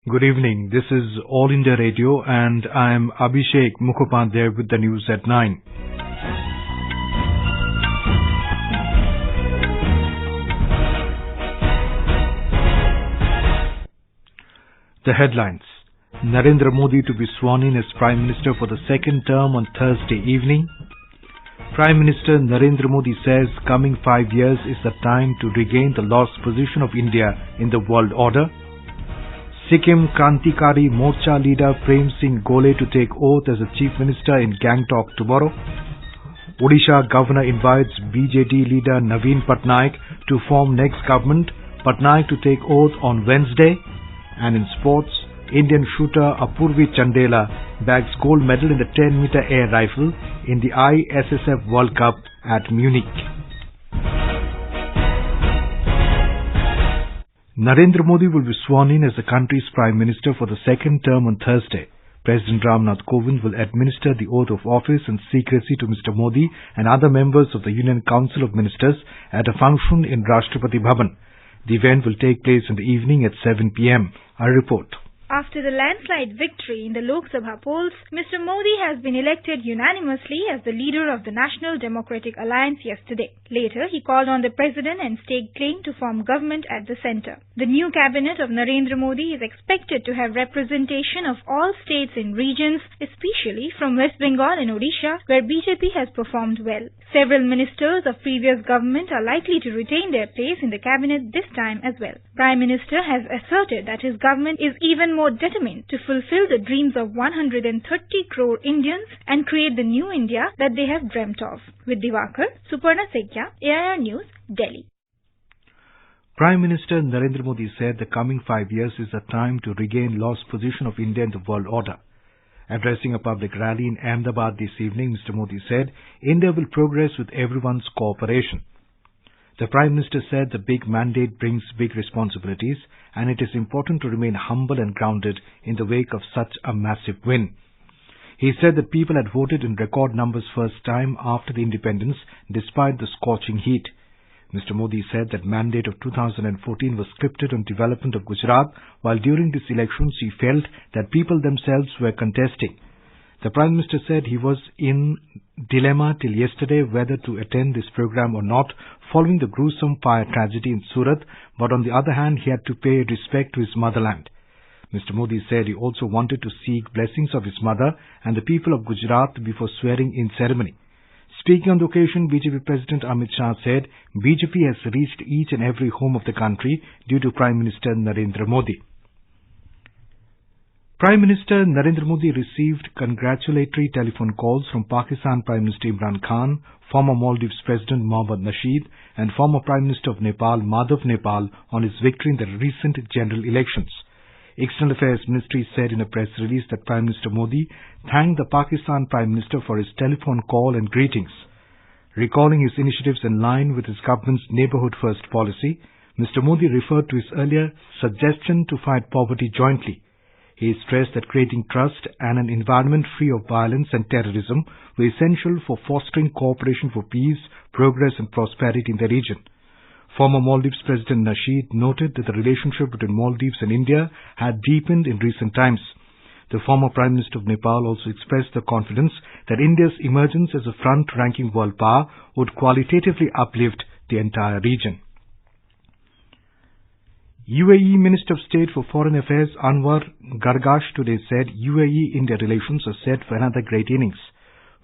Good evening. This is All India Radio and I am Abhishek Mukhopadhyay with the news at 9. The headlines. Narendra Modi to be sworn in as Prime Minister for the second term on Thursday evening. Prime Minister Narendra Modi says coming 5 years is the time to regain the lost position of India in the world order. Sikkim Karantikari Morcha leader Prem Singh Golay to take oath as the Chief Minister in Gangtok tomorrow. Odisha Governor invites BJD leader Naveen Patnaik to form next government. Patnaik to take oath on Wednesday. And in sports, Indian shooter Apurvi Chandela bags gold medal in the 10-meter air rifle in the ISSF World Cup at Munich. Narendra Modi will be sworn in as the country's Prime Minister for the second term on Thursday. President Ramnath Kovind will administer the oath of office in secrecy to Mr. Modi and other members of the Union Council of Ministers at a function in Rashtrapati Bhavan. The event will take place in the evening at 7 p.m. A report. After the landslide victory in the Lok Sabha polls, Mr. Modi has been elected unanimously as the leader of the National Democratic Alliance yesterday. Later, he called on the president and staked claim to form government at the centre. The new cabinet of Narendra Modi is expected to have representation of all states and regions, especially from West Bengal and Odisha, where BJP has performed well. Several ministers of previous government are likely to retain their place in the cabinet this time as well. Prime Minister has asserted that his government is even more determined to fulfill the dreams of 130 crore Indians and create the new India that they have dreamt of. With Divakar, Suparna Sekya, AIR News, Delhi. Prime Minister Narendra Modi said the coming 5 years is the time to regain lost position of India in the world order. Addressing a public rally in Ahmedabad this evening, Mr. Modi said, India will progress with everyone's cooperation. The Prime Minister said the big mandate brings big responsibilities and it is important to remain humble and grounded in the wake of such a massive win. He said that people had voted in record numbers first time after the independence despite the scorching heat. Mr. Modi said that mandate of 2014 was scripted on development of Gujarat, while during these elections he felt that people themselves were contesting. The Prime Minister said he was in dilemma till yesterday whether to attend this program or not following the gruesome fire tragedy in Surat, but on the other hand he had to pay respect to his motherland. Mr. Modi said he also wanted to seek blessings of his mother and the people of Gujarat before swearing-in ceremony. Speaking on the occasion, BJP President Amit Shah said BJP has reached each and every home of the country due to Prime Minister Narendra Modi. Prime Minister Narendra Modi received congratulatory telephone calls from Pakistan Prime Minister Imran Khan, former Maldives President Mohammad Nasheed and former Prime Minister of Nepal Madhav Nepal on his victory in the recent general elections. External Affairs Ministry said in a press release that Prime Minister Modi thanked the Pakistan Prime Minister for his telephone call and greetings. Recalling his initiatives in line with his government's Neighbourhood First policy, Mr. Modi referred to his earlier suggestion to fight poverty jointly. He stressed that creating trust and an environment free of violence and terrorism were essential for fostering cooperation for peace, progress and prosperity in the region. Former Maldives President Nasheed noted that the relationship between Maldives and India had deepened in recent times. The former Prime Minister of Nepal also expressed the confidence that India's emergence as a front-ranking world power would qualitatively uplift the entire region. UAE Minister of State for Foreign Affairs Anwar Gargash today said UAE-India relations are set for another great innings.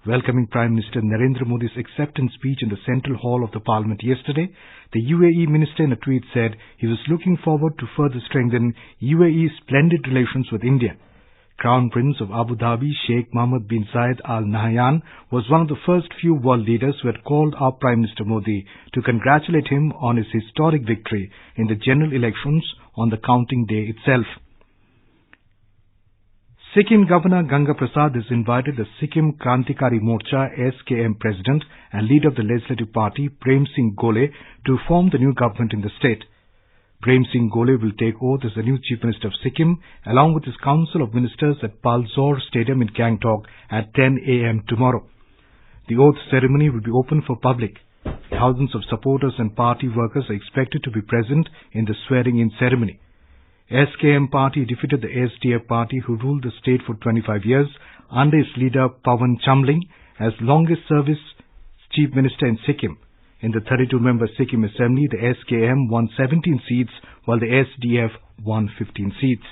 Welcoming Prime Minister Narendra Modi's acceptance speech in the Central Hall of the Parliament yesterday, the UAE Minister in a tweet said he was looking forward to further strengthen UAE's splendid relations with India. Crown Prince of Abu Dhabi Sheikh Mohammed bin Zayed Al Nahyan was one of the first few world leaders who had called up Prime Minister Modi to congratulate him on his historic victory in the general elections on the counting day itself. Sikkim Governor Ganga Prasad has invited the Sikkim Karantikari Morcha SKM President and leader of the Legislative Party Prem Singh Golay to form the new government in the state. Prem Singh Golay will take oath as the new Chief Minister of Sikkim along with his Council of Ministers at Palzor Stadium in Gangtok at 10 a.m. tomorrow. The oath ceremony will be open for public. Thousands of supporters and party workers are expected to be present in the swearing-in ceremony. SKM party defeated the SDF party who ruled the state for 25 years under its leader Pawan Chamling as longest service chief minister in Sikkim. In the 32-member Sikkim Assembly, the SKM won 17 seats while the SDF won 15 seats.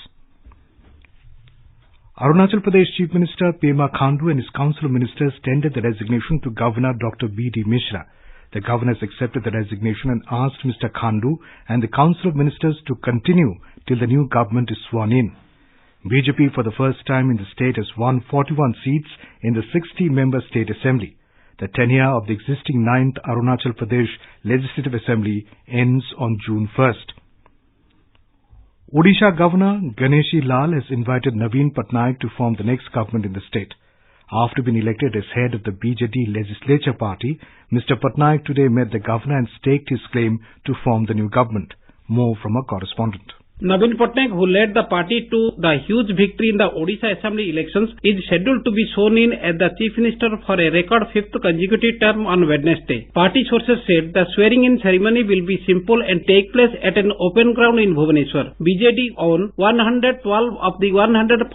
Arunachal Pradesh Chief Minister Pema Khandu and his Council of Ministers tendered the resignation to Governor Dr. B.D. Mishra. The governor has accepted the resignation and asked Mr. Khandu and the Council of Ministers to continue till the new government is sworn in. BJP for the first time in the state has won 41 seats in the 60-member State Assembly. The tenure of the existing 9th Arunachal Pradesh Legislative Assembly ends on June 1st. Odisha Governor Ganeshi Lal has invited Naveen Patnaik to form the next government in the state. After being elected as head of the BJD legislature party, Mr. Patnaik today met the governor and staked his claim to form the new government. More from our correspondent. Naveen Patnaik, who led the party to the huge victory in the Odisha Assembly elections, is scheduled to be sworn in as the Chief Minister for a record 5th consecutive term on Wednesday. Party sources said the swearing-in ceremony will be simple and take place at an open ground in Bhubaneswar. BJD own 112 of the 146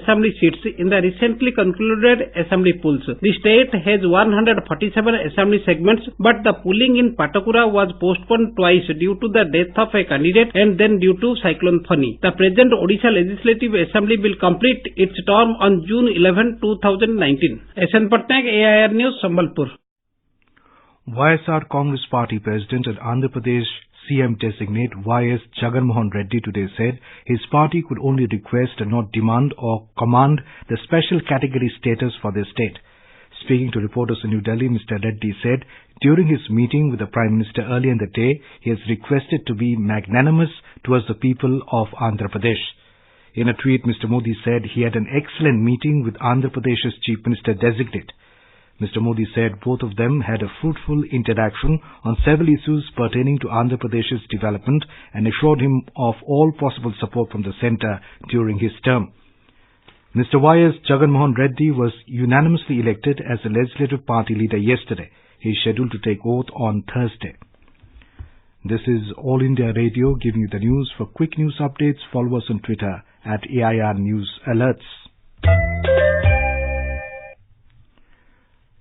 assembly seats in the recently concluded assembly polls. The state has 147 assembly segments, but the polling in Patakura was postponed twice due to the death of a candidate and then due to Cyclone Fani. The present Odisha Legislative Assembly will complete its term on June 11, 2019. SN Patnaik, AIR News, Sambalpur. YSR Congress Party President and Andhra Pradesh CM designate Y.S. Jagannath Reddy today said his party could only request and not demand or command the special category status for their state. Speaking to reporters in New Delhi, Mr. Reddy said during his meeting with the Prime Minister earlier in the day, he has requested to be magnanimous towards the people of Andhra Pradesh. In a tweet, Mr. Modi said he had an excellent meeting with Andhra Pradesh's Chief Minister designate. Mr. Modi said both of them had a fruitful interaction on several issues pertaining to Andhra Pradesh's development and assured him of all possible support from the centre during his term. Mr. Y.S. Jagannath Reddy was unanimously elected as the Legislative Party leader yesterday. He is scheduled to take oath on Thursday. This is All India Radio giving you the news. For quick news updates, follow us on Twitter at AIR News Alerts.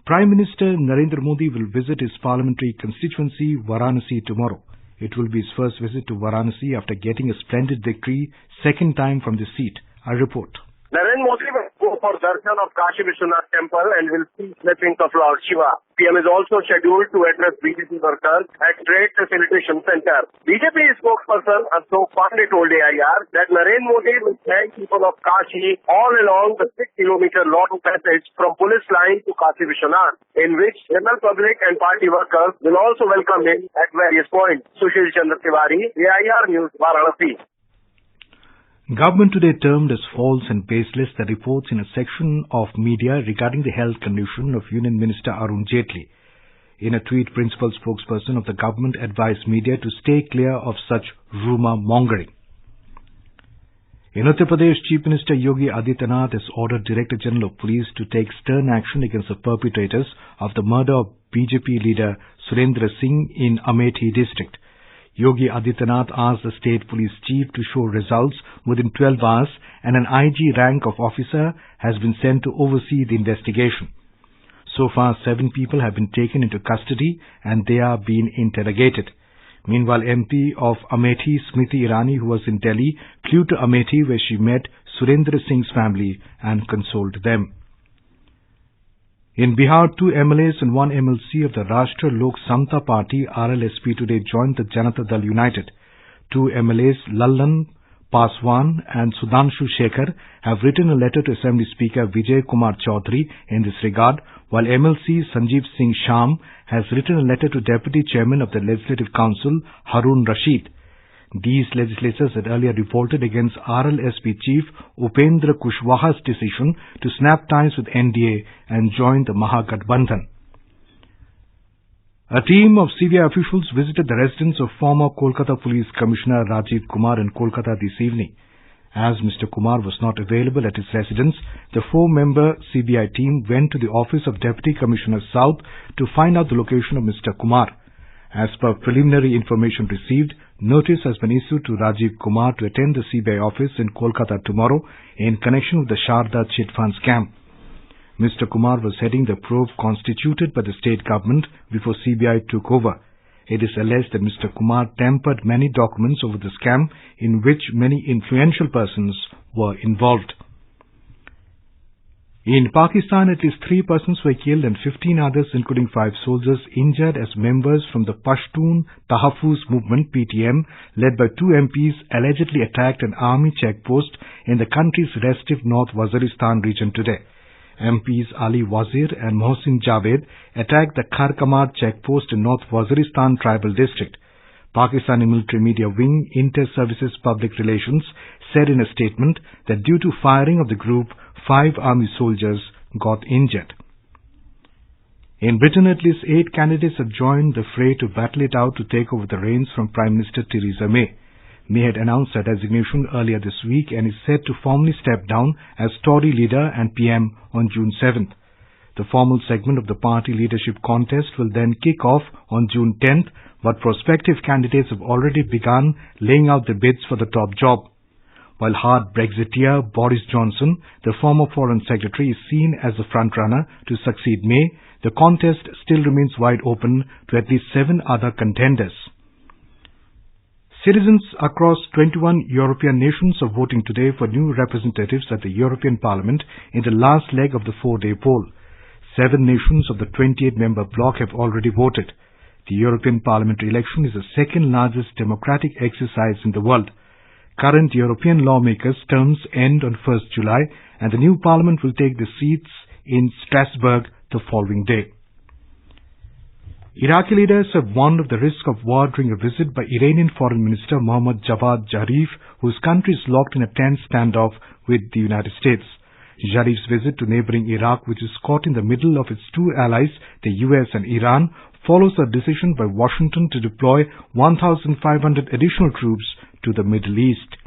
Prime Minister Narendra Modi will visit his parliamentary constituency Varanasi tomorrow. It will be his first visit to Varanasi after getting a splendid victory, second time from the seat. I report. Narendra Modi will go for darshan of Kashi Vishwanath temple and will see blessings of Lord Shiva. PM is also scheduled to address BJP workers at Trade Facilitation Center. BJP spokesperson Ashok Pandey told AIR that Narendra Modi will thank people of Kashi all along the 6-kilometer long passage from police line to Kashi Vishwanath, in which general public and party workers will also welcome him at various points. Sushil Chandra Tiwari, AIR News, Varanasi. Government today termed as false and baseless the reports in a section of media regarding the health condition of Union Minister Arun Jaitley. In a tweet, principal spokesperson of the government advised media to stay clear of such rumour mongering. In Uttar Pradesh, Chief Minister Yogi Adityanath has ordered Director General of Police to take stern action against the perpetrators of the murder of BJP leader Surendra Singh in Amethi district. Yogi Adityanath asked the state police chief to show results within 12 hours and an IG rank of officer has been sent to oversee the investigation. So far, 7 people have been taken into custody and they are being interrogated. Meanwhile, MP of Amethi Smriti Irani, who was in Delhi, flew to Amethi where she met Surendra Singh's family and consoled them. In Bihar, 2 MLAs and 1 MLC of the Rashtra Lok Samta Party RLSP today joined the Janata Dal United. 2 MLAs Lallan Paswan and Sudhanshu Shekhar have written a letter to Assembly Speaker Vijay Kumar Chaudhary in this regard, while MLC Sanjeev Singh Sham has written a letter to Deputy Chairman of the Legislative Council Harun Rashid. These legislators had earlier revolted against RLSP Chief Upendra Kushwaha's decision to snap ties with NDA and join the Mahagathbandhan. A team of CBI officials visited the residence of former Kolkata Police Commissioner Rajiv Kumar in Kolkata this evening. As Mr. Kumar was not available at his residence, the 4-member CBI team went to the office of Deputy Commissioner South to find out the location of Mr. Kumar. As per preliminary information received, Notice has been issued to Rajiv Kumar to attend the CBI office in Kolkata tomorrow in connection with the Sharda Chit Fund scam. Mr. Kumar was heading the probe constituted by the state government before CBI took over. It is alleged that Mr. Kumar tampered many documents over the scam in which many influential persons were involved. In Pakistan, at least 3 persons were killed and 15 others, including 5 soldiers, injured as members from the Pashtun Tahaffuz movement (PTM), led by 2 MPs, allegedly attacked an army checkpost in the country's restive North Waziristan region today. MPs Ali Wazir and Mohsin Javed attacked the Kharkamar checkpost in North Waziristan tribal district. Pakistani military media wing Inter-Services Public Relations said in a statement that due to firing of the group, 5 army soldiers got injured. In Britain, at least 8 candidates have joined the fray to battle it out to take over the reins from Prime Minister Theresa May. May had announced her resignation earlier this week and is set to formally step down as Tory leader and PM on June 7th. The formal segment of the party leadership contest will then kick off on June 10th, but prospective candidates have already begun laying out the bids for the top job. While hard Brexiteer Boris Johnson, the former Foreign Secretary, is seen as the frontrunner to succeed May, the contest still remains wide open to at least 7 other contenders. Citizens across 21 European nations are voting today for new representatives at the European Parliament in the last leg of the 4-day poll. 7 nations of the 28-member bloc have already voted. The European Parliamentary election is the second largest democratic exercise in the world. Current European lawmakers' terms end on 1st July and the new parliament will take the seats in Strasbourg the following day. Iraqi leaders have warned of the risk of war during a visit by Iranian Foreign Minister Mohammad Javad Zarif, whose country is locked in a tense standoff with the United States. Zarif's visit to neighboring Iraq, which is caught in the middle of its 2 allies, the US and Iran, follows a decision by Washington to deploy 1,500 additional troops to the Middle East.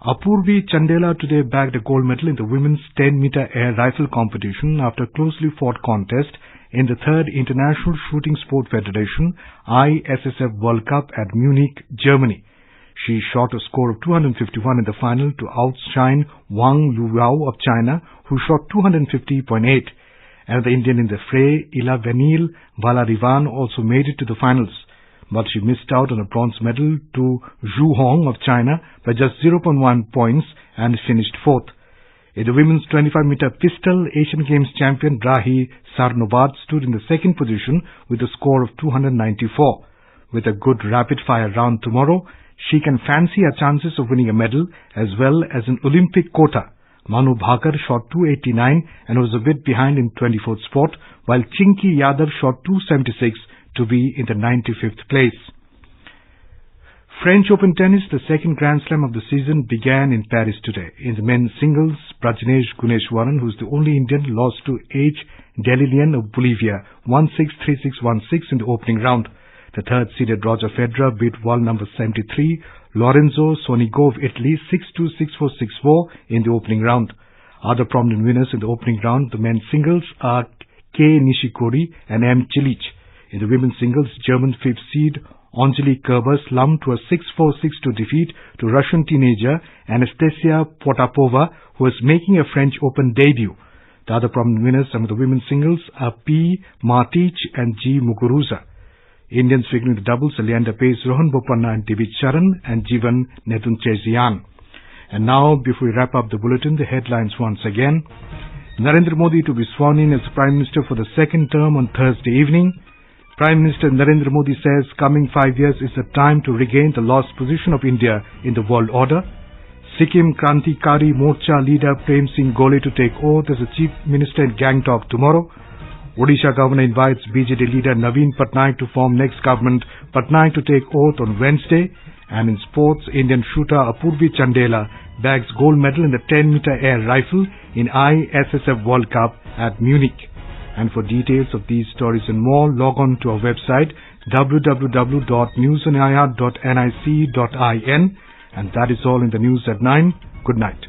Apurvi Chandela today bagged a gold medal in the women's 10-meter air rifle competition after a closely fought contest in the 3rd International Shooting Sport Federation ISSF World Cup at Munich, Germany. She shot a score of 251 in the final to outshine Wang Luoyao of China, who shot 250.8. And the Indian in the fray, Ilavenil Valarivan, also made it to the finals. But she missed out on a bronze medal to Zhu Hong of China by just 0.1 points and finished 4th. In the women's 25-meter pistol, Asian Games champion Rahi Sarnobat stood in the 2nd position with a score of 294. With a good rapid-fire round tomorrow, she can fancy her chances of winning a medal as well as an Olympic quota. Manu Bhakar shot 289 and was a bit behind in 24th spot, while Chinky Yadav shot 276 to be in the 95th place. French Open tennis, the 2nd Grand Slam of the season, began in Paris today. In the men's singles, Prajnesh Guneshwaran, who is the only Indian, lost to H. Delilian of Bolivia 1-6, 3-6, 1-6 in the opening round. The 3rd-seeded Roger Federer beat world number 73 Lorenzo Sonigo of Italy 6-2, 6-4, 6-4 in the opening round. Other prominent winners in the opening round, the men's singles, are Kei Nishikori and M. Cilic. In the women's singles, German 5th seed Angelique Kerber slumped to a 6-4, 6-2 defeat to Russian teenager Anastasia Potapova, who is making a French Open debut. The other prominent winners among the women's singles are P. Martic and G. Muguruza. Indians figuring the doubles are Leander Paes, Rohan Bopanna and Divish Charan and Jivan Netunchezian. And now, before we wrap up the bulletin, the headlines once again. Narendra Modi to be sworn in as Prime Minister for the 2nd term on Thursday evening. Prime Minister Narendra Modi says coming 5 years is the time to regain the lost position of India in the world order. Sikkim Karantikari Morcha leader Prem Singh Golay to take oath as the Chief Minister in Gangtok tomorrow. Odisha Governor invites BJD leader Naveen Patnaik to form next government. Patnaik to take oath on Wednesday. And in sports, Indian shooter Apurvi Chandela bags gold medal in the 10-meter air rifle in ISSF World Cup at Munich. And for details of these stories and more, log on to our website www.newsonir.nic.in. And that is all in the news at 9. Good night.